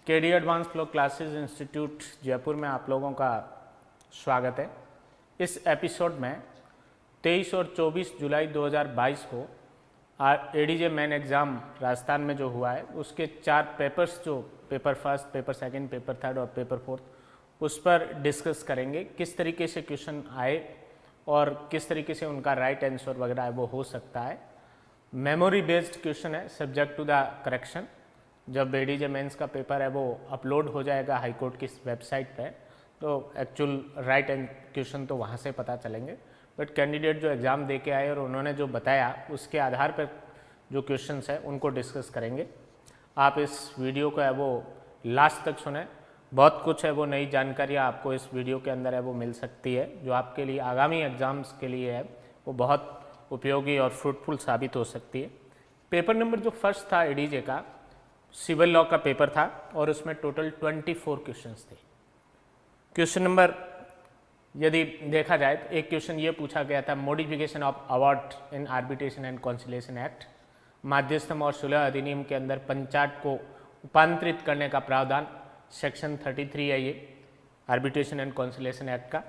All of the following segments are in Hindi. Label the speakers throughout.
Speaker 1: KD advance flow classes institute Jaipur में आप लोगों का स्वागत है। इस एपिसोड में 23 और 24 जुलाई 2022 को एडीजे मेन एग्ज़ाम राजस्थान में जो हुआ है उसके 4 पेपर्स, जो paper first, paper second, paper third और पेपर फोर्थ, उस पर डिस्कस करेंगे। किस तरीके से क्वेश्चन आए और किस तरीके से उनका राइट आंसर वगैरह है वो हो सकता है। मेमोरी बेस्ड क्वेश्चन है, सब्जेक्ट टू द करेक्शन। जब एडीजे मेंस का पेपर है वो अपलोड हो जाएगा हाई कोर्ट की वेबसाइट पे, तो एक्चुअल राइट क्वेश्चन तो वहाँ से पता चलेंगे। बट कैंडिडेट जो एग्ज़ाम दे के आए और उन्होंने जो बताया उसके आधार पर जो क्वेश्चंस है उनको डिस्कस करेंगे। आप इस वीडियो को है वो लास्ट तक सुने, बहुत कुछ है वो नई जानकारियाँ आपको इस वीडियो के अंदर है वो मिल सकती है, जो आपके लिए आगामी एग्ज़ाम्स के लिए है वो बहुत उपयोगी और फ्रूटफुल साबित हो सकती है। पेपर नंबर जो फर्स्ट था एडीजे का, सिविल लॉ का पेपर था और उसमें टोटल 24 क्वेश्चंस थे। क्वेश्चन नंबर यदि देखा जाए तो एक क्वेश्चन ये पूछा गया था, modification of award in arbitration and conciliation act, माध्यस्थम और सुलह अधिनियम के अंदर पंचायत को रूपांतरित करने का प्रावधान, सेक्शन 33 है ये आर्बिट्रेशन एंड कॉन्सिलेशन एक्ट का।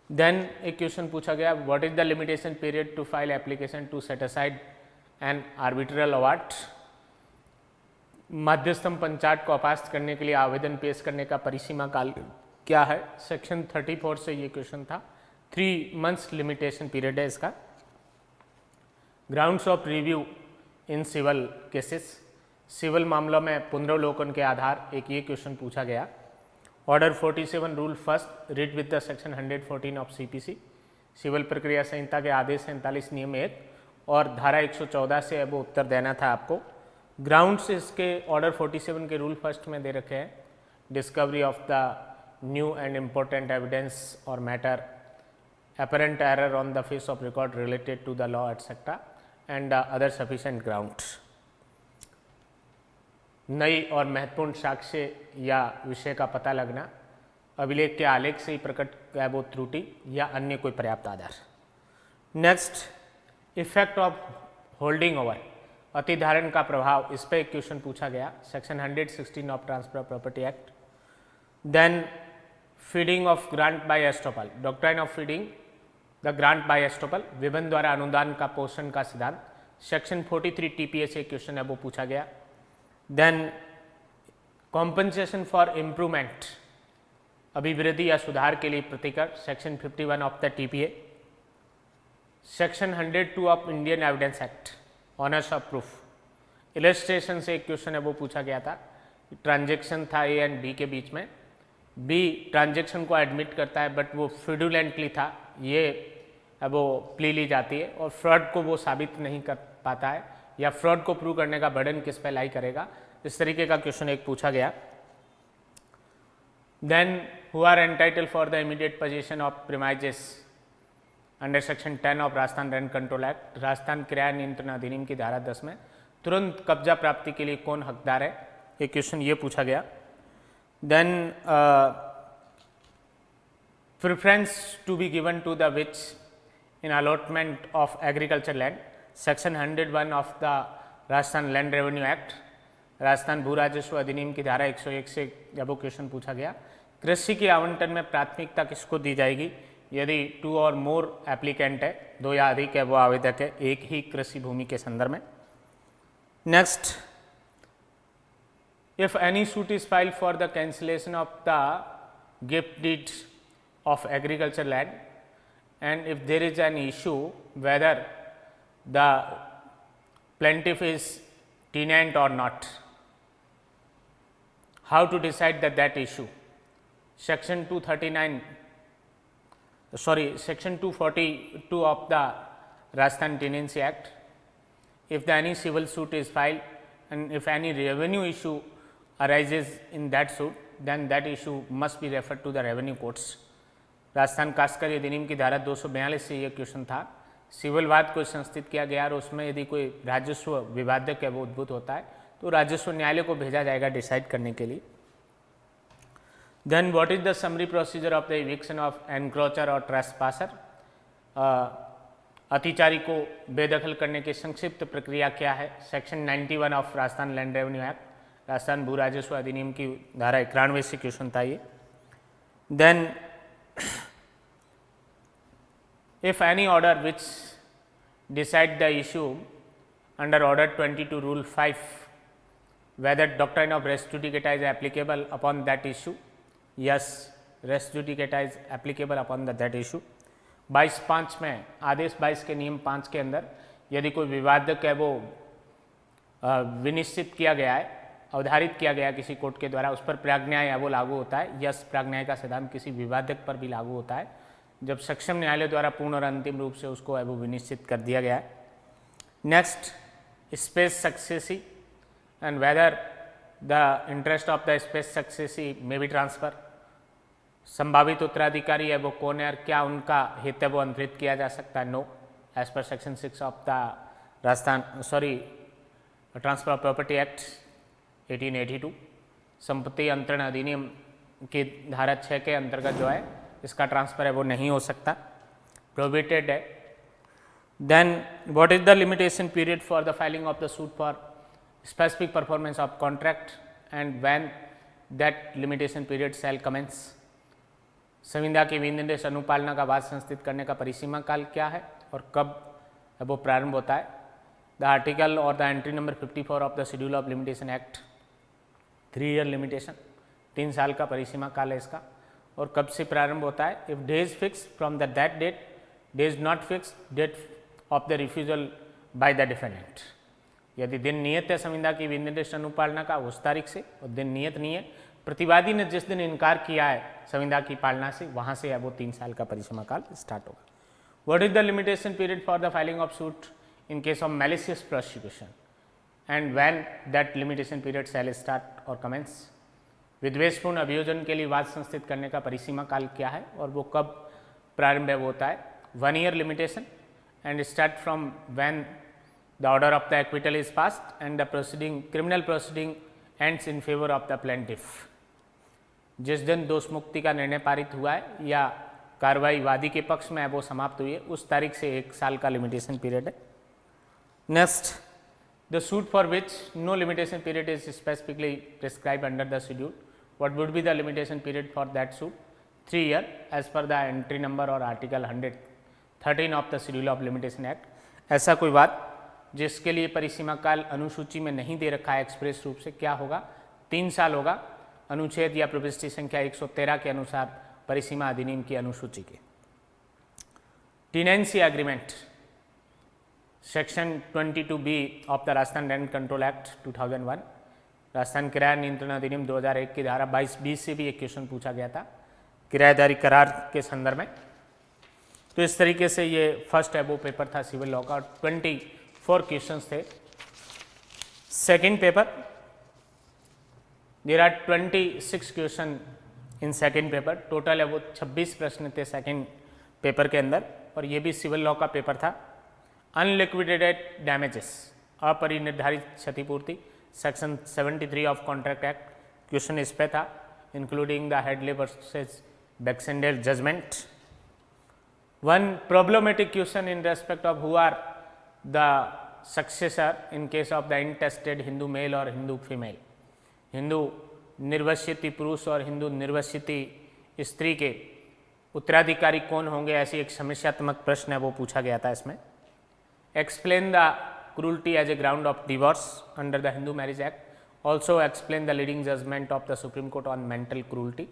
Speaker 1: देन एक क्वेश्चन पूछा गया, what is the limitation period to file application to set aside an arbitral award, मध्यस्थम पंचायत को अपास्त करने के लिए आवेदन पेश करने का परिसीमा काल क्या है, सेक्शन 34 से ये क्वेश्चन था। 3 मंथ्स लिमिटेशन पीरियड है इसका। Grounds of review in civil cases, civil मामलों में पुनरावलोकन के आधार, एक ये क्वेश्चन पूछा गया। Order 47 rule first read with the section 114 of CPC, civil प्रक्रिया संहिता के आदेश 47 नियम 1 और धारा 114 से वो उत्तर देना था आपको। ग्राउंड्स इसके ऑर्डर 47 के रूल फर्स्ट में दे रखे हैं, discovery of the new and important evidence और matter, apparent error on the face of record related to the law etc. and other sufficient grounds। नई और महत्वपूर्ण साक्ष्य या विषय का पता लगना, अभिलेख के आलेख से ही प्रकट है वो त्रुटि या अन्य कोई पर्याप्त आधार। Next, effect of holding over, अतिधारण का प्रभाव, इस पर एक क्वेश्चन पूछा गया, section 116 of transfer of property act. Then feeding of grant by estoppel, doctrine of feeding the grant by estoppel, विभिन्न द्वारा अनुदान का पोषण का सिद्धांत, सेक्शन 43 टीपीए से क्वेश्चन है वो पूछा गया। देन कॉम्पनसेशन फॉर इम्प्रूवमेंट, अभिवृद्धि या सुधार के लिए प्रतिकर, section 51 of the TPA. Section 102 of Indian evidence act, onus of proof, illustration से एक क्वेश्चन है वो पूछा गया था। ट्रांजेक्शन था ए एंड बी के बीच में, बी ट्रांजेक्शन को एडमिट करता है बट वो फ्रॉडुलेंटली था, ये वो प्ली ली जाती है और फ्रॉड को वो साबित नहीं कर पाता है, या फ्रॉड को प्रूव करने का बर्डन किस पे लाई करेगा, इस तरीके का क्वेश्चन एक पूछा गया। Then who are entitle for the immediate position of premises under section 10 of Rajasthan rent control act, Rajasthan किराया नियंत्रण अधिनियम की धारा 10 में तुरंत कब्जा प्राप्ति के लिए कौन हकदार है, एक क्वेश्चन ये पूछा गया। Then preference to be given to the which in allotment of agriculture land, section 101 of the Rajasthan land revenue act, Rajasthan भू राजस्व अधिनियम की धारा 101 से वो क्वेश्चन पूछा गया। कृषि के आवंटन में प्राथमिकता किसको दी जाएगी, यदि 2 और मोर एप्लीकेंट है, 2 या अधिक है वो आवेदक है एक ही कृषि भूमि के संदर्भ में। Next, if any suit is filed for the cancellation of the gift deed of agriculture land and if there is an issue whether the plaintiff is tenant or not, how to decide that issue, section 242 of the Rajasthan Tenancy Act. If the any civil suit is filed and if any revenue issue arises in that suit, then that issue must be referred to the revenue courts। Rajasthan काश्तकारी अधिनियम की धारा 242 से यह क्वेश्चन था। सिविल वाद को संस्थित किया गया और उसमें यदि कोई राजस्व विवादक है वो उद्भूत होता है तो राजस्व न्यायालय को भेजा जाएगा डिसाइड करने के लिए। Then what is the summary procedure of the eviction of encroacher और ट्रेसपासर, अतिचारी को बेदखल करने की संक्षिप्त प्रक्रिया क्या है, section 91 of Rajasthan land revenue act, Rajasthan भू राजस्व अधिनियम की धारा 91 से क्वेश्चन था ये। Then if any order which decide the issue under order 22 rule 5 whether doctrine of res judicata is applicable upon that issue, yes res judicata is applicable upon that issue। 22(5) में आदेश 22 के नियम 5 के अंदर यदि कोई विवादक है वो विनिश्चित किया गया है, अवधारित किया गया किसी कोर्ट के द्वारा, उस पर प्राज्ञाय है वो लागू होता है। यस प्राज्ञाय का सिद्धांत किसी विवादक पर भी लागू होता है जब सक्षम न्यायालय द्वारा पूर्ण और अंतिम रूप से उसको है वो विनिश्चित कर दिया गया है। Next, spes successionis and whether the interest of the spes successionis may be transfer. संभावित उत्तराधिकारी है वो कौन है और क्या उनका हित है वो अंतरित किया जा सकता है? No, as per section 6 of the Rajasthan transfer of property act 1882, संपत्ति अंतरण अधिनियम की धारा 6 के अंतर्गत जो है इसका ट्रांसफर है वो नहीं हो सकता, प्रोहिबिटेड है। Then what is the limitation period for the filing of the suit for specific performance of contract and when that limitation period shall commence. संविदा की विनिर्देश अनुपालना का वाद संस्थित करने का परिसीमा काल क्या है और कब वो प्रारंभ होता है? द आर्टिकल और the entry number 54 of the schedule of limitation act 3 year limitation, 3 साल का परिसीमा काल है इसका। और कब से प्रारंभ होता है? If days fix from the that date, days not fix date of the refusal by the defendant. यदि दिन नियत है संविदा की विनिर्देश अनुपालना का उस तारीख से, और दिन नियत नहीं है, प्रतिवादी ने जिस दिन इनकार किया है संविदा की पालना से वहाँ से है वो 3 साल का परिसीमा काल स्टार्ट होगा। What is the limitation period for the filing of suit in case of malicious prosecution and when that limitation period shell start और कमेंस। विद्वेषपूर्ण अभियोजन के लिए वाद संस्थित करने का परिसीमा काल क्या है और वो कब प्रारंभ वो होता है? 1 year limitation and start from when the order of the acquittal is passed and the proceeding criminal proceeding ends in favour of the plaintiff. जिस दिन दोष मुक्ति का निर्णय पारित हुआ है या कार्रवाई वादी के पक्ष में है वो समाप्त हुई है उस तारीख से 1 साल का लिमिटेशन पीरियड है। Next, the suit for which no limitation period is specifically prescribe under the schedule, what would be the limitation period for that suit? 3 year as per the entry number और article 113 of the schedule of limitation act. ऐसा कोई वाद जिसके लिए परिसीमा काल अनुसूची में नहीं दे रखा है एक्सप्रेस रूप से, क्या होगा? 3 साल होगा, अनुच्छेद या प्रविष्टि संख्या 113 के अनुसार परिसीमा अधिनियम की अनुसूची के। Tenancy agreement section 22B of the Rajasthan rent control act 2001, Rajasthan किराया नियंत्रण अधिनियम 2001 की धारा 22(20) से भी एक क्वेश्चन पूछा गया था किराएदारी करार के संदर्भ में। तो इस तरीके से ये फर्स्ट है वो पेपर था सिविल लॉ का और 24 क्वेश्चंस थे। Second paper, there are 26 question in second paper, total है वो 26 प्रश्न थे सेकंड पेपर के अंदर और ये भी सिविल लॉ का पेपर था। अनलिक्विडेटेड डैमेजेस, अपरिनिर्धारित क्षतिपूर्ति, section 73 of contract act, question इस पे था, including the Hadley versus Baxendale judgment. One problematic question in respect of who are the successor in case of the intestate Hindu male और हिंदू फीमेल। हिंदू निर्वसित पुरुष और हिंदू निर्वसित स्त्री के उत्तराधिकारी कौन होंगे, ऐसी एक समस्यात्मक प्रश्न है वो पूछा गया था इसमें। Explain the cruelty as a ground of divorce under the Hindu marriage act, also explain the leading judgment of the supreme court on mental cruelty.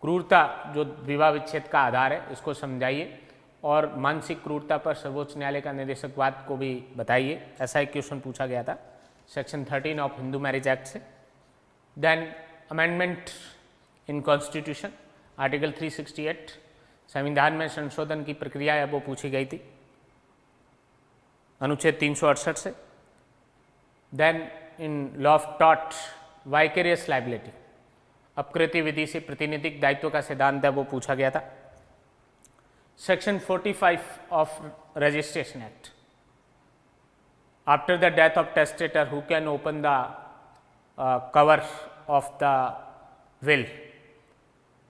Speaker 1: क्रूरता जो विवाह विच्छेद का आधार है इसको समझाइए और मानसिक क्रूरता पर सर्वोच्च न्यायालय का निर्देशकवाद को भी बताइए, ऐसा एक क्वेश्चन पूछा गया था section 13 of Hindu marriage act से। Then amendment in constitution, article 368, संविधान में संशोधन की प्रक्रिया है वो पूछी गई थी अनुच्छेद 368 से। Then in law of tort, vicarious liability, अपकृत्य विधि से प्रतिनिधिक दायित्व का सिद्धांत है वो पूछा गया था। Section 45 of registration act, after the death of testator who can open the cover of the will,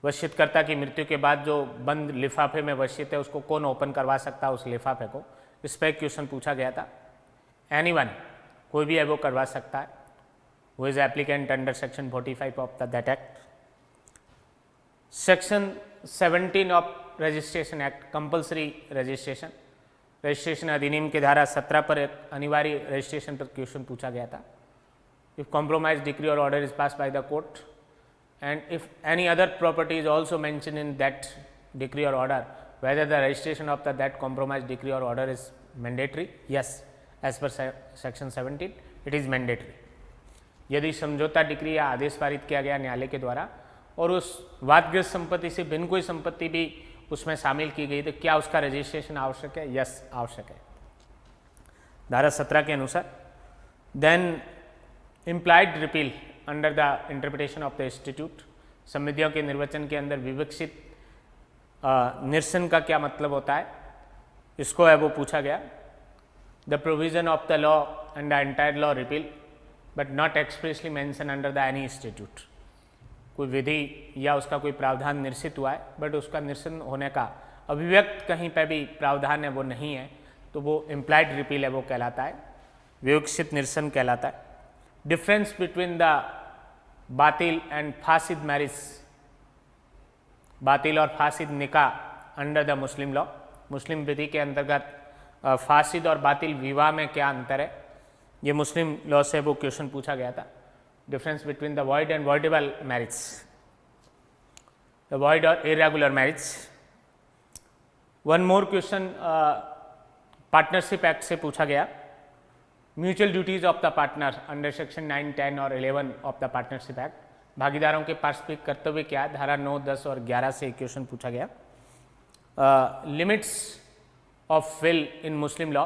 Speaker 1: वसीयतकर्ता की मृत्यु के बाद जो बंद लिफाफे में वसीयत है उसको कौन ओपन करवा सकता है उस लिफाफे को, इस पर क्वेश्चन पूछा गया था। एनीवन, कोई भी है वो करवा सकता है। who is applicant under section 45 of that act. Section 17 of registration act, compulsory registration, registration अधिनियम की धारा 17 पर एक अनिवार्य रजिस्ट्रेशन पर क्वेश्चन पूछा गया था. इफ कॉम्प्रोमाइज डिक्री और order is pass by the court and if any other property is also mention in that decree और order, whether the registration of that compromise decree or order is mandatory? Yes, as per section 17 it is mandatory. यदि समझौता डिक्री या आदेश पारित किया गया न्यायालय के द्वारा और उस वादग्रस्त संपत्ति से भिन्न कोई संपत्ति भी उसमें शामिल की गई तो क्या उसका रजिस्ट्रेशन आवश्यक है? यस, आवश्यक है, धारा 17 के अनुसार. Then implied repeal under the interpretation of the institute, संविधियों के निर्वचन के अंदर विवक्षित निरसन का क्या मतलब होता है, इसको है वो पूछा गया. The provision of the law and the entire law repeal but not expressly mention under the any institute. कोई विधि या उसका कोई प्रावधान निरसित हुआ है बट उसका निरसन होने का अभिव्यक्त कहीं पे भी प्रावधान है वो नहीं है, तो वो इम्प्लाइड रिपील है वो कहलाता है, विवक्षित निरसन कहलाता है. डिफरेंस बिटवीन द बातिल एंड फासिद मैरिज, बातिल और फासिद निकाह under the Muslim law, Muslim विधि के अंतर्गत फासिद और बातिल विवाह में क्या अंतर है, ये मुस्लिम लॉ से वो क्वेश्चन पूछा गया था. Difference between the void and voidable marriage, the void और irregular marriage. One more question partnership act से पूछा गया. Mutual duties of the partner under section 9, 10 और 11 ऑफ द पार्टनरशिप एक्ट, भागीदारों के पारस्परिक कर्तव्य क्या है, धारा 9, 10 और 11 से क्वेश्चन पूछा गया. Limits of will in Muslim law,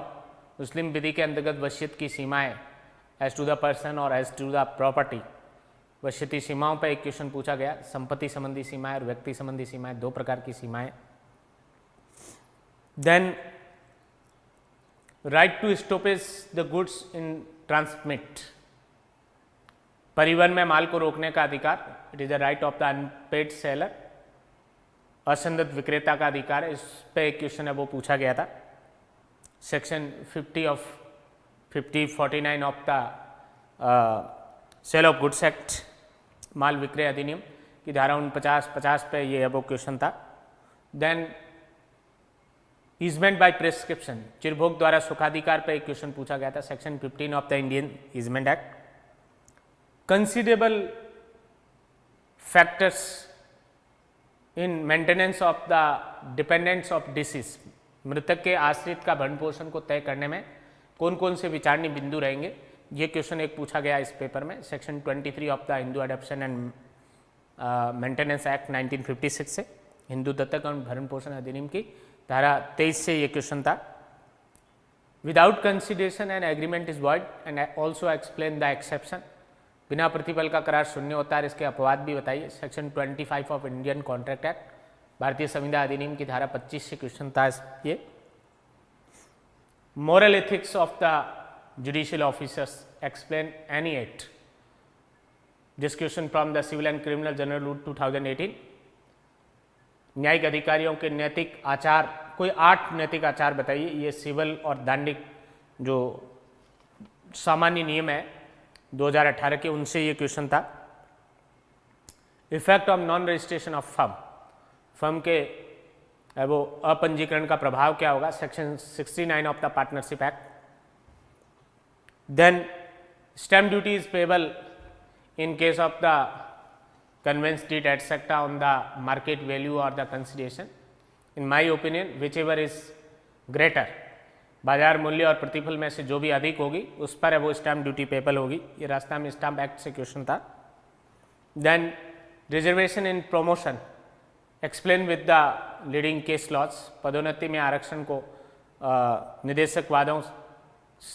Speaker 1: Muslim विधि के अंतर्गत वसीयत की सीमाएं एज टू द पर्सन और एज टू द प्रॉपर्टी, वसीयती सीमाओं पर एक क्वेश्चन पूछा गया. संपत्ति संबंधी सीमाएं और व्यक्ति संबंधी सीमाएं, दो प्रकार की सीमाएं. Then right to stoppage the goods in transmit, परिवहन में माल को रोकने का अधिकार, it is the right of the unpaid seller, असंदिग्ध विक्रेता का अधिकार है, इस पे एक क्वेश्चन है वो पूछा गया था. Section 5049 of the sale of goods act, माल विक्रय अधिनियम की धारा 49-50 पे ये है वो क्वेश्चन था. देन ईजमेंट बाय प्रिस्क्रिप्शन, चिरभोग द्वारा सुखाधिकार पे एक क्वेश्चन पूछा गया था. Section 15 of the Indian easement act. Considerable factors in maintenance of the dependents of disease, मृतक के आश्रित का भरण पोषण को तय करने में कौन कौन से विचारणीय बिंदु रहेंगे, ये क्वेश्चन एक पूछा गया इस पेपर में. Section 23 of the Hindu adoption and maintenance act 1956 से, हिंदू दत्तक और भरण पोषण अधिनियम की धारा 23 से ये क्वेश्चन था. Without consideration and agreement is void and also explain the exception, बिना प्रतिफल का करार शून्य होता है, इसके अपवाद भी बताइए. Section 25 of Indian contract act, भारतीय संविदा अधिनियम की धारा 25 से क्वेश्चन था ये. Moral ethics of the judicial officers, explain any act, this question from the civil and criminal general rule 2018. न्यायिक अधिकारियों के नैतिक आचार, कोई 8 नैतिक आचार बताइए. ये सिविल और दंडिक जो सामान्य नियम है 2018 के, उनसे ये क्वेश्चन था. Effect of non registration of firm, firm के वो अपंजीकरण का प्रभाव क्या होगा, section 69 of the partnership act. Then stamp duty is payable in case of the conveyance deed etcetera on the market value और the consideration. In my opinion whichever is greater, बाजार मूल्य और प्रतिफल में से जो भी अधिक होगी उस पर है वो स्टैम्प ड्यूटी पेबल होगी. ये रास्ता में स्टैम्प एक्ट से क्वेश्चन था. Then reservation in promotion, explain with the leading case laws, पदोन्नति में आरक्षण को निदेशक वादों,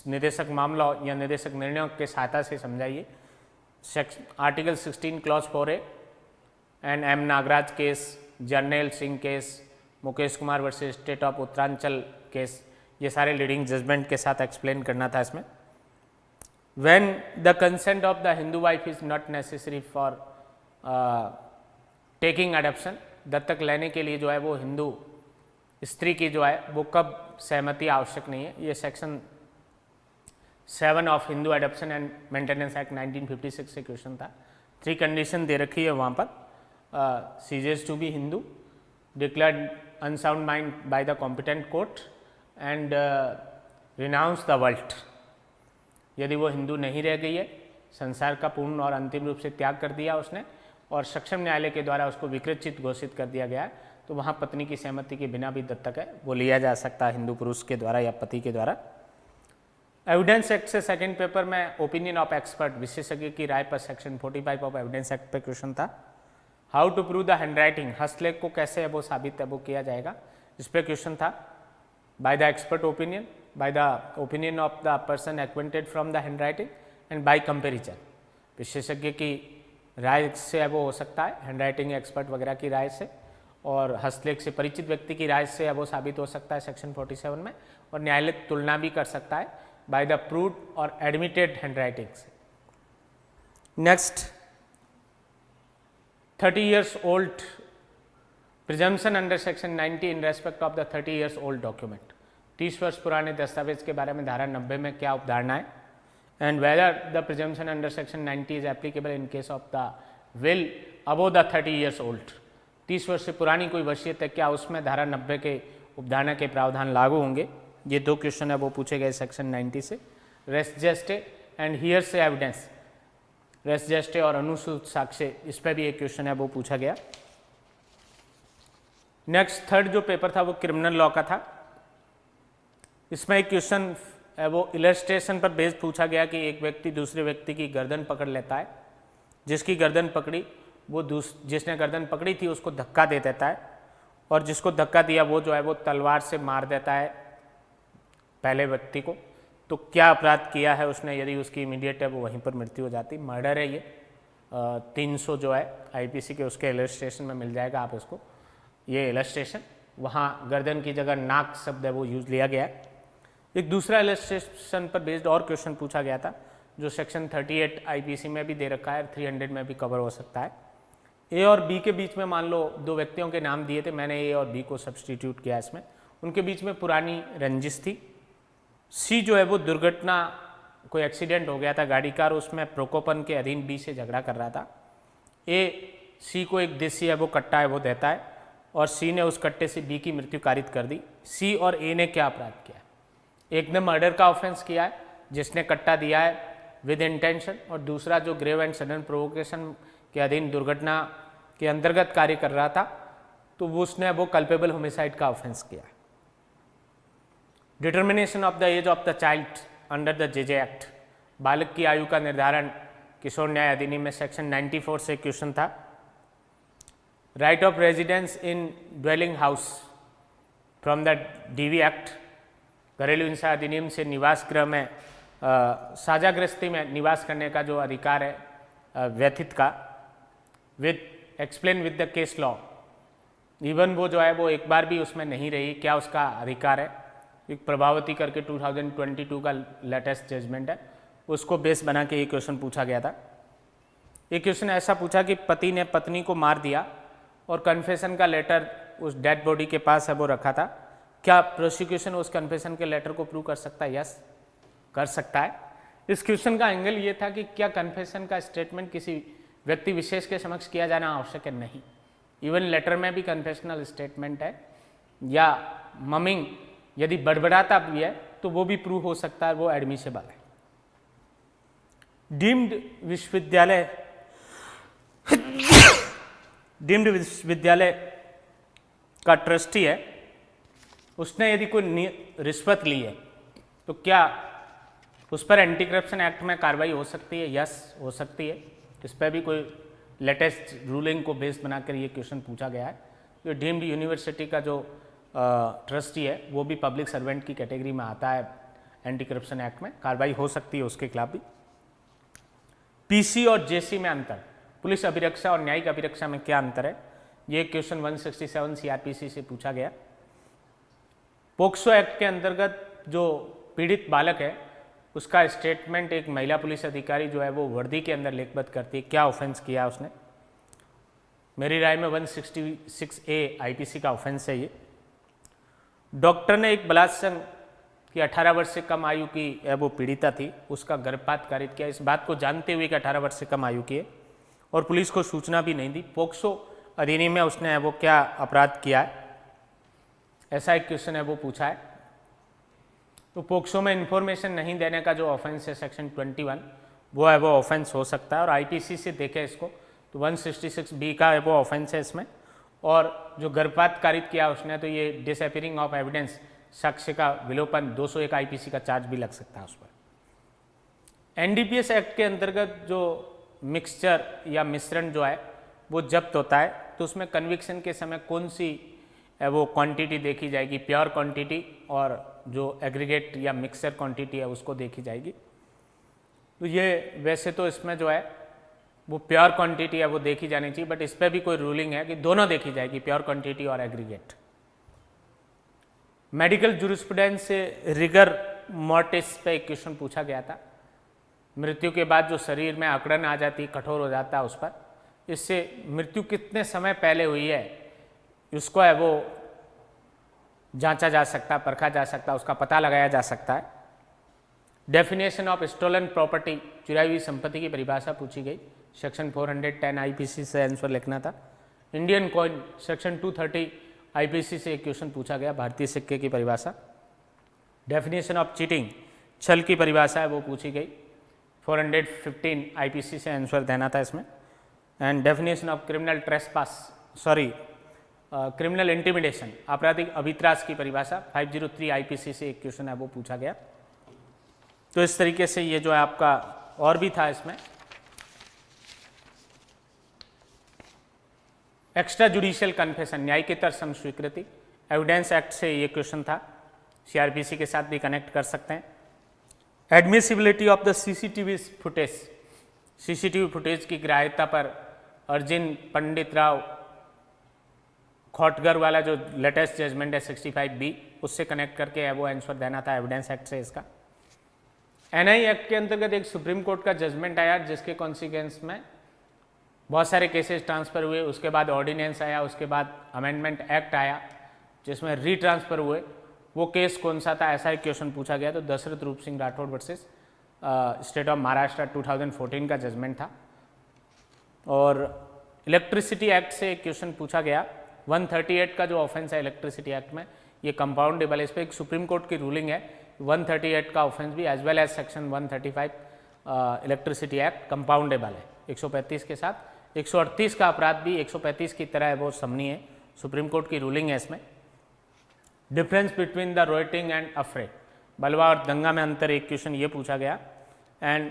Speaker 1: निदेशक मामलों या निदेशक निर्णयों के सहायता से समझाइए. Article 16 clause 4A and M Nagaraj case, Jarnail Singh case, Mukesh Kumar versus state of Uttaranchal case, ये सारे लीडिंग जजमेंट के साथ एक्सप्लेन करना था इसमें. When the consent of the Hindu wife is not necessary for taking adoption, दत्तक लेने के लिए जो है वो हिंदू स्त्री की जो है वो कब सहमति आवश्यक नहीं है, ये section 7 of Hindu adoption and maintenance act 1956 से क्वेश्चन था। 3 कंडीशन दे रखी है वहाँ पर, ceases to be Hindu, declared unsound mind by the competent court and renounce the world. यदि वो हिंदू नहीं रह गई है, संसार का पूर्ण और अंतिम रूप से त्याग कर दिया उसने और सक्षम न्यायालय के द्वारा उसको विकृत घोषित कर दिया गया है, तो वहाँ पत्नी की सहमति के बिना भी दत्तक है वो लिया जा सकता है हिंदू पुरुष के द्वारा या पति के द्वारा। एविडेंस एक्ट से सेकंड पेपर में ओपिनियन ऑफ एक्सपर्ट, विशेषज्ञ की राय पर सेक्शन 45 ऑफ एविडेंस एक्ट पे क्वेश्चन था। How to prove the handwriting, हस्तलेख को कैसे है वो साबित है वो किया जाएगा, इस पर क्वेश्चन था। By the expert opinion, by the opinion of the person acquainted from the handwriting and by comparison, विशेषज्ञ की राय से वो हो सकता है, हैंडराइटिंग एक्सपर्ट वगैरह की राय से, और हस्तलेख से परिचित व्यक्ति की राय से वो साबित हो सकता है सेक्शन 47 में, और न्यायालय तुलना भी कर सकता है बाय द प्रूव्ड और एडमिटेड हैंडराइटिंग से। Next, 30 years old presumption under section 90 in respect of the 30 years old document. 30 वर्ष पुराने दस्तावेज के बारे में धारा 90 में क्या अवधारणा है, and whether the presumption under section 90 is applicable in case of the will above the 30 years old। 30 वर्ष से पुरानी कोई वसीयत है, क्या उसमें धारा 90 के उपधारणा के प्रावधान लागू होंगे। ये 2 क्वेश्चन है वो पूछे गए सेक्शन 90 से। रेस जेस्टे एंड हियर से एविडेंस, रेस जेस्टे और अनुसूचित साक्ष्य, इस पर भी एक क्वेश्चन है वो पूछा गया। नेक्स्ट, थर्ड जो पेपर था वो क्रिमिनल लॉ का था। इसमें एक क्वेश्चन है वो इलस्ट्रेशन पर बेस्ड पूछा गया कि एक व्यक्ति दूसरे व्यक्ति की गर्दन पकड़ लेता है, जिसकी गर्दन पकड़ी वो जिसने गर्दन पकड़ी थी उसको धक्का दे देता है, और जिसको धक्का दिया वो जो है वो तलवार से मार देता है पहले व्यक्ति को, तो क्या अपराध किया है उसने। यदि उसकी इमीडिएट है वो वहीं पर मृत्यु हो जाती, मर्डर है ये। 300 जो है आईपीसी के उसके इलस्ट्रेशन में मिल जाएगा आप इसको, ये इलस्ट्रेशन। वहाँ गर्दन की जगह नाक शब्द है वो यूज लिया गया है। एक दूसरा इलस्ट्रेशन पर बेस्ड और क्वेश्चन पूछा गया था जो सेक्शन 38 आईपीसी में भी दे रखा है, 300 में भी कवर हो सकता है। ए और बी के बीच में मान लो 2 व्यक्तियों के नाम दिए थे, मैंने ए और बी को सब्सटीट्यूट किया इसमें, उनके बीच में पुरानी रंजिश थी। सी जो है वो दुर्घटना, कोई एक्सीडेंट हो गया था गाड़ी का और उसमें प्रोकोपन के अधीन बी से झगड़ा कर रहा था। ए सी को एक देसी है वो कट्टा है वो देता है, और सी ने उस कट्टे से बी की मृत्यु कारित कर दी। सी और ए ने क्या अपराध किया है, एक ने मर्डर का ऑफेंस किया है जिसने कट्टा दिया है विद इंटेंशन, और दूसरा जो ग्रेव एंड सडन प्रोवोकेशन के अधीन दुर्घटना के अंतर्गत कार्य कर रहा था, तो वो उसने वो कल्पेबल होमिसाइड का ऑफेंस किया है। Determination of the age of the child under the JJ act, बालक की आयु का निर्धारण किशोर न्याय अधिनियम में सेक्शन 94 से क्वेश्चन था। Right of residence in dwelling house from the DV act, घरेलू हिंसा अधिनियम से निवास गृह में साझा गृहस्थी में निवास करने का जो अधिकार है व्यथित का, with explain with the case law, even वो जो है वो एक बार भी उसमें नहीं रही, क्या उसका अधिकार है। एक प्रभावती करके 2022 का लेटेस्ट जजमेंट है, उसको बेस बना के ये क्वेश्चन पूछा गया था। एक क्वेश्चन ऐसा पूछा कि पति ने पत्नी को मार दिया और कन्फेशन का लेटर उस डेड बॉडी के पास है वो रखा था, क्या प्रोसिक्यूशन उस कन्फेशन के लेटर को प्रूव कर सकता है। यस, कर सकता है। इस क्वेश्चन का एंगल ये था कि क्या कन्फेशन का स्टेटमेंट किसी व्यक्ति विशेष के समक्ष किया जाना आवश्यक है, नहीं। इवन लेटर में भी कन्फेशनल स्टेटमेंट है, या ममिंग यदि बड़बड़ाता भी है तो वो भी प्रूव हो सकता है, वो एडमिसेबल है। डीम्ड विश्वविद्यालय का ट्रस्टी है, उसने यदि कोई रिश्वत ली है तो क्या उस पर एंटी करप्शन एक्ट में कार्रवाई हो सकती है। यस, हो सकती है। इस पर भी कोई लेटेस्ट रूलिंग को बेस बनाकर ये क्वेश्चन पूछा गया है। जो डीम्ड यूनिवर्सिटी का जो ट्रस्टी है वो भी पब्लिक सर्वेंट की कैटेगरी में आता है, एंटी करप्शन एक्ट में कार्रवाई हो सकती है उसके खिलाफ भी। पीसी और जेसी में अंतर, पुलिस अभिरक्षा और न्यायिक अभिरक्षा में क्या अंतर है, ये क्वेश्चन 167 सीआरपीसी से पूछा गया। पोक्सो एक्ट के अंतर्गत जो पीड़ित बालक है उसका स्टेटमेंट एक महिला पुलिस अधिकारी जो है वो वर्दी के अंदर लिखबद्ध करती है, क्या ऑफेंस किया उसने। मेरी राय में 166A आईपीसी का ऑफेंस है ये। डॉक्टर ने एक बलात्संग कि 18 वर्ष से कम आयु की वो पीड़िता थी, उसका गर्भपात कारित किया, इस बात को जानते हुए कि 18 वर्ष से कम आयु की है और पुलिस को सूचना भी नहीं दी। पोक्सो अधिनियम में उसने वो क्या अपराध किया है, ऐसा एक क्वेश्चन है वो पूछा है। तो पोक्सो में इन्फॉर्मेशन नहीं देने का जो ऑफेंस है सेक्शन 21 वो है वो ऑफेंस हो सकता है, और आईपीसी से देखें इसको तो 166B का है वो ऑफेंस है इसमें। और जो गर्भपात कारित किया उसने तो ये डिसअपीयरिंग ऑफ एविडेंस, साक्ष्य का विलोपन, 201 आईपीसी का चार्ज भी लग सकता है उस पर। एनडीपीएस एक्ट के अंतर्गत जो मिक्सचर या मिश्रण जो है वो जब्त होता है तो उसमें कन्विक्शन के समय कौन सी वो क्वांटिटी देखी जाएगी, प्योर क्वांटिटी और जो एग्रीगेट या मिक्सर क्वांटिटी है उसको देखी जाएगी। तो ये वैसे तो इसमें जो है वो प्योर क्वांटिटी है वो देखी जानी चाहिए, बट इस पर भी कोई रूलिंग है कि दोनों देखी जाएगी, प्योर क्वांटिटी और एग्रीगेट। मेडिकल जूरिस्प्रूडेंस से रिगर मॉर्टिस पे एक क्वेश्चन पूछा गया था। मृत्यु के बाद जो शरीर में अकड़न आ जाती, कठोर हो जाता है उस पर, इससे मृत्यु कितने समय पहले हुई है उसको है वो जांचा जा सकता है, परखा जा सकता है, उसका पता लगाया जा सकता है। डेफिनेशन ऑफ स्टोलन प्रॉपर्टी, चुराई हुई संपत्ति की परिभाषा पूछी गई, सेक्शन 410 आईपीसी से आंसर लिखना था। इंडियन कॉइन, सेक्शन 230 आईपीसी से एक क्वेश्चन पूछा गया, भारतीय सिक्के की परिभाषा। डेफिनेशन ऑफ चीटिंग, छल की परिभाषा है वो पूछी गई, 415 आईपीसी से आंसर देना था इसमें। And definition of criminal trespass, criminal intimidation, आपराधिक अभित्रास की परिभाषा 503 आईपीसी से एक क्वेश्चन है वो पूछा गया। तो इस तरीके से ये जो है आपका और भी था इसमें। एक्स्ट्रा जुडिशियल कन्फेशन, न्यायिकेतर संस्वीकृति, एविडेंस एक्ट से ये क्वेश्चन था, सीआरपीसी के साथ भी कनेक्ट कर सकते हैं। Admissibility of the CCTV footage, CCTV footage की ग्राह्यता पर अर्जुन पंडित राव खोटगर वाला जो लेटेस्ट जजमेंट है 65B, उससे कनेक्ट करके है वो आंसर देना था एविडेंस एक्ट से इसका। एनआई एक्ट के अंतर्गत एक सुप्रीम कोर्ट का जजमेंट आया जिसके कॉन्सिक्वेंस में बहुत सारे केसेस ट्रांसफ़र हुए, उसके बाद ऑर्डिनेंस आया, उसके बाद अमेंडमेंट एक्ट आया जिसमें रीट्रांसफ़र हुए। वो केस कौन सा था, ऐसा एक क्वेश्चन पूछा गया। तो दशरथ रूप Singh Rathore versus state of Maharashtra 2014 का जजमेंट था। और इलेक्ट्रिसिटी एक्ट से एक क्वेश्चन पूछा गया, 138 का जो ऑफेंस है इलेक्ट्रिसिटी एक्ट में ये कंपाउंडेबल है, इस पर एक सुप्रीम कोर्ट की रूलिंग है 138 का ऑफेंस भी as well as section 135 electricity act compoundable है 135 के साथ। 138 का अपराध भी 135 की तरह है वो समनी है, सुप्रीम कोर्ट की रूलिंग है इसमें। डिफरेंस बिटवीन द रोइटिंग एंड अफ्रे, बलवा और दंगा में अंतर, एक क्वेश्चन ये पूछा गया। एंड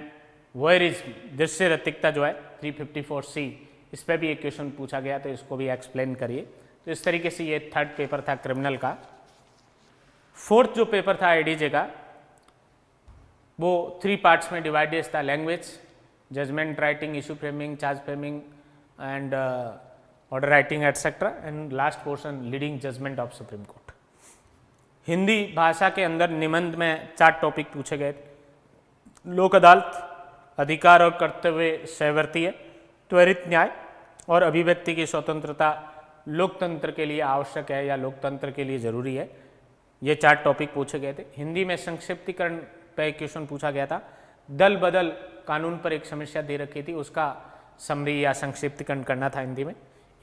Speaker 1: वोयरिज्म, दृश्य रतिकता जो है 354C, इस पर भी एक क्वेश्चन पूछा गया, तो इसको भी एक्सप्लेन करिए। तो इस तरीके से ये थर्ड पेपर था क्रिमिनल का। फोर्थ जो पेपर था एडीजे का वो 3 पार्ट्स में डिवाइडेड था, language, judgment writing, issue framing, charge framing and order writing etcetera, and last portion leading judgment of supreme court. Hindi भाषा के अंदर निबंध में 4 टॉपिक पूछे गए, लोक अदालत, अधिकार और कर्तव्य सहवर्तीय, त्वरित न्याय और अभिव्यक्ति की स्वतंत्रता लोकतंत्र के लिए आवश्यक है या लोकतंत्र के लिए जरूरी है। ये 4 टॉपिक पूछे गए थे। हिंदी में संक्षिप्तीकरण पर एक क्वेश्चन पूछा गया था, दल बदल कानून पर एक समस्या दे रखी थी, उसका समरी या संक्षिप्तीकरण करना था हिंदी में।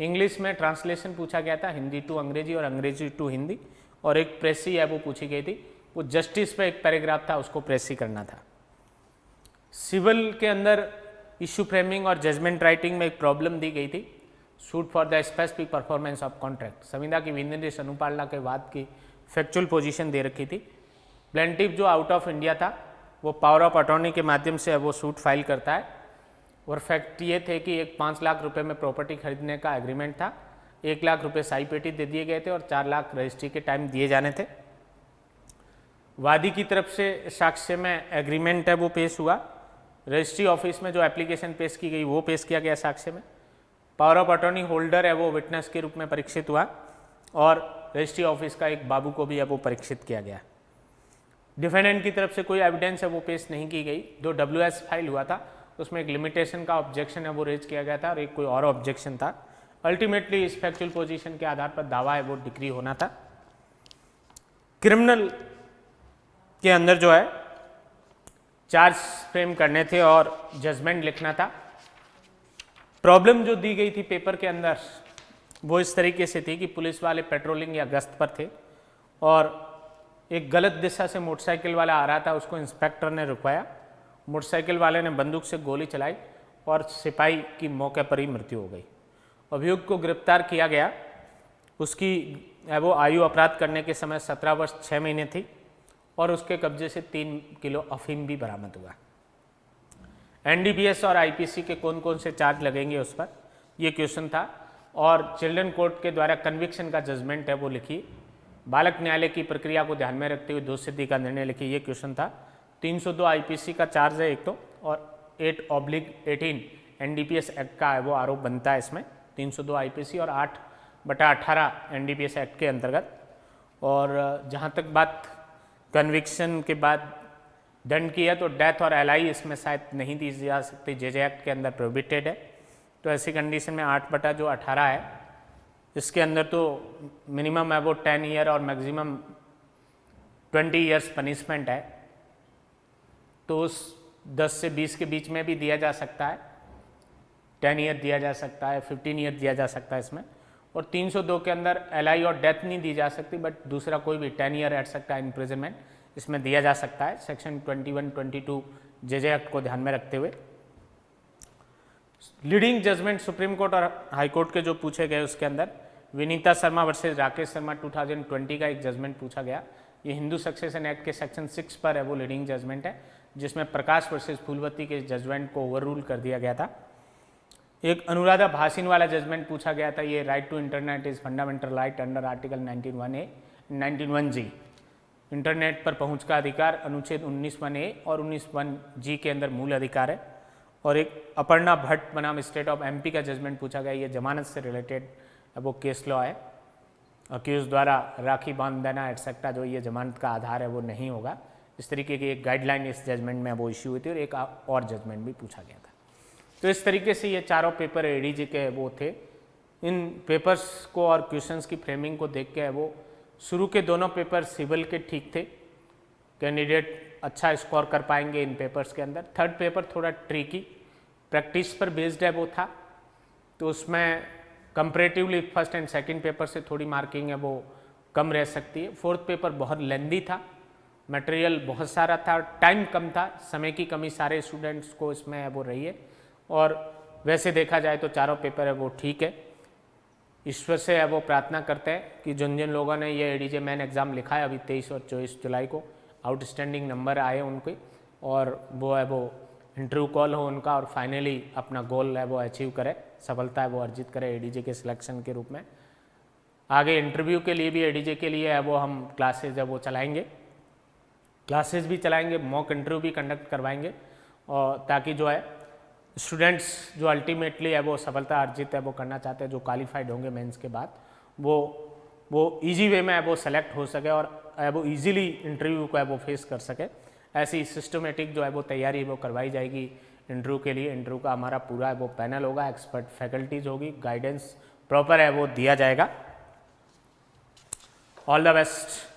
Speaker 1: इंग्लिश में ट्रांसलेशन पूछा गया था, हिंदी टू अंग्रेजी और अंग्रेजी टू हिंदी, और एक प्रेसी है वो पूछी गई थी, वो जस्टिस पे एक पैराग्राफ था उसको प्रेसी करना था। सिविल के अंदर इशू फ्रेमिंग और जजमेंट राइटिंग में एक प्रॉब्लम दी गई थी, suit for the specific performance of contract, संविदा की विनिर्देश अनुपालना के बाद की फैक्चुअल पोजीशन दे रखी थी। प्लेंटिफ जो आउट ऑफ इंडिया था वो पावर ऑफ अटॉर्नी के माध्यम से वो सूट फाइल करता है, और फैक्ट ये थे कि एक 5 लाख रुपए में प्रॉपर्टी खरीदने का एग्रीमेंट था, 1 लाख रुपए साई पेटी दे दिए गए थे और 4 लाख रजिस्ट्री के टाइम दिए जाने थे। वादी की तरफ से साक्ष्य में एग्रीमेंट है वो पेश हुआ, रजिस्ट्री ऑफिस में जो एप्लीकेशन पेश की गई वो पेश किया गया साक्ष्य में। पावर ऑफ अटॉर्नी होल्डर है वो विटनेस के रूप में परीक्षित हुआ, और रजिस्ट्री ऑफिस का एक बाबू को भी है वो परीक्षित किया गया। डिफेंडेंट की तरफ से कोई एविडेंस है वो पेश नहीं की गई। जो WS फाइल हुआ था उसमें एक लिमिटेशन का ऑब्जेक्शन है वो रेज किया गया था और एक कोई और ऑब्जेक्शन था। अल्टीमेटली इस फैक्चुअल पोजीशन के आधार पर दावा है वो डिक्री होना था। क्रिमिनल के अंदर जो है चार्ज फ्रेम करने थे और जजमेंट लिखना था। प्रॉब्लम जो दी गई थी पेपर के अंदर वो इस तरीके से थी कि पुलिस वाले पेट्रोलिंग या गश्त पर थे और एक गलत दिशा से मोटरसाइकिल वाला आ रहा था, उसको इंस्पेक्टर ने रुकवाया। मोटरसाइकिल वाले ने बंदूक से गोली चलाई और सिपाही की मौके पर ही मृत्यु हो गई। अभियुक्त को गिरफ्तार किया गया। उसकी वो आयु अपराध करने के समय 17 वर्ष 6 महीने थी और उसके कब्जे से 3 किलो अफीम भी बरामद हुआ। एनडीपीएस और आईपीसी के कौन कौन से चार्ज लगेंगे उस पर ये क्वेश्चन था। और चिल्ड्रन कोर्ट के द्वारा कन्विक्शन का जजमेंट है वो लिखिए। बालक न्यायालय की प्रक्रिया को ध्यान में रखते हुए दोषसिद्धि का निर्णय लिखिए, ये क्वेश्चन था। 302 आईपीसी का चार्ज है एक तो, और 8/18 एनडीपीएस एक्ट का है वो आरोप बनता है इसमें, 302 आईपीसी और 8/18 एनडीपीएस एक्ट के अंतर्गत। और जहाँ तक बात कन्विक्शन के बाद दंड की है तो डेथ और एलआई इसमें शायद नहीं दी जा सकती, जेजे एक्ट के अंदर प्रोहिबिटेड है। तो ऐसी कंडीशन में 8/18 है, इसके अंदर तो मिनिमम है वो 10 ईयर और मैक्सिमम 20 ईयर्स पनिशमेंट है। तो उस 10 से 20 के बीच में भी दिया जा सकता है, 10 ईयर दिया जा सकता है, 15 ईयर दिया जा सकता है इसमें। और 302 के अंदर एलआई और डेथ नहीं दी जा सकती, बट दूसरा कोई भी 10 ईयर एट सकता है इम्प्रिजनमेंट इसमें दिया जा सकता है, सेक्शन 21-22 जेजे एक्ट को ध्यान में रखते हुए। लीडिंग जजमेंट सुप्रीम कोर्ट और हाई कोर्ट के जो पूछे गए उसके अंदर विनीता शर्मा वर्सेस राकेश शर्मा 2020 का एक जजमेंट पूछा गया। ये हिंदू सक्सेशन एक्ट के सेक्शन 6 पर है वो लीडिंग जजमेंट है, जिसमें प्रकाश वर्सेस फूलवती के जजमेंट को ओवररूल कर दिया गया था। एक अनुराधा भासीन वाला जजमेंट पूछा गया था, ये right to internet is fundamental right under article 19(1)(a), 19(1)(g), internet पर पहुंच का अधिकार अनुच्छेद 19(1)(a) और 19(1)(g) के अंदर मूल अधिकार है। और एक अपर्णा भट्ट बनाम स्टेट ऑफ एमपी का जजमेंट पूछा गया, ये जमानत से रिलेटेड वो केस लॉ है। अक्यूज द्वारा राखी बांध देना एटसेट्रा जो ये जमानत का आधार है वो नहीं होगा, इस तरीके की एक गाइडलाइन इस जजमेंट में वो इश्यू हुई थी। और एक और जजमेंट भी पूछा गया था। तो इस तरीके से ये चारों पेपर एडीजे के वो थे। इन पेपर्स को और क्वेश्चंस की फ्रेमिंग को देख के वो शुरू के दोनों पेपर सिविल के ठीक थे, कैंडिडेट अच्छा स्कोर कर पाएंगे इन पेपर्स के अंदर। थर्ड पेपर थोड़ा ट्रिकी, प्रैक्टिस पर बेस्ड है वो था, तो उसमें comparatively first and second paper से थोड़ी मार्किंग है वो कम रह सकती है। फोर्थ पेपर बहुत लेंदी था, मटेरियल बहुत सारा था, टाइम कम था, समय की कमी सारे स्टूडेंट्स को इसमें है वो रही है। और वैसे देखा जाए तो चारों पेपर है वो ठीक है। ईश्वर से है वो प्रार्थना करते हैं कि जिन जिन लोगों ने ये एडीजे मेन एग्ज़ाम लिखा है अभी 23 और 24 जुलाई को, आउटस्टैंडिंग नंबर आए उनके, और वो है वो इंटरव्यू कॉल हो उनका और फाइनली अपना गोल है वो अचीव करे, सफलता है वो अर्जित करे एडीजे के सिलेक्शन के रूप में। आगे इंटरव्यू के लिए भी एडीजे के लिए है वो हम क्लासेज है वो चलाएंगे, क्लासेस भी चलाएंगे, मॉक इंटरव्यू भी कंडक्ट करवाएंगे, और ताकि जो है स्टूडेंट्स जो अल्टीमेटली है वो सफलता अर्जित है वो करना चाहते हैं, जो क्वालिफाइड होंगे मेंस के बाद, वो इजी वे में है वो सेलेक्ट हो सके और वो इजीली इंटरव्यू को है वो फेस कर सके। ऐसी सिस्टमेटिक जो है वो तैयारी वो करवाई जाएगी इंटरव्यू के लिए। इंटरव्यू का हमारा पूरा है वो पैनल होगा, एक्सपर्ट फैकल्टीज होगी, गाइडेंस प्रॉपर है वो दिया जाएगा। All the best.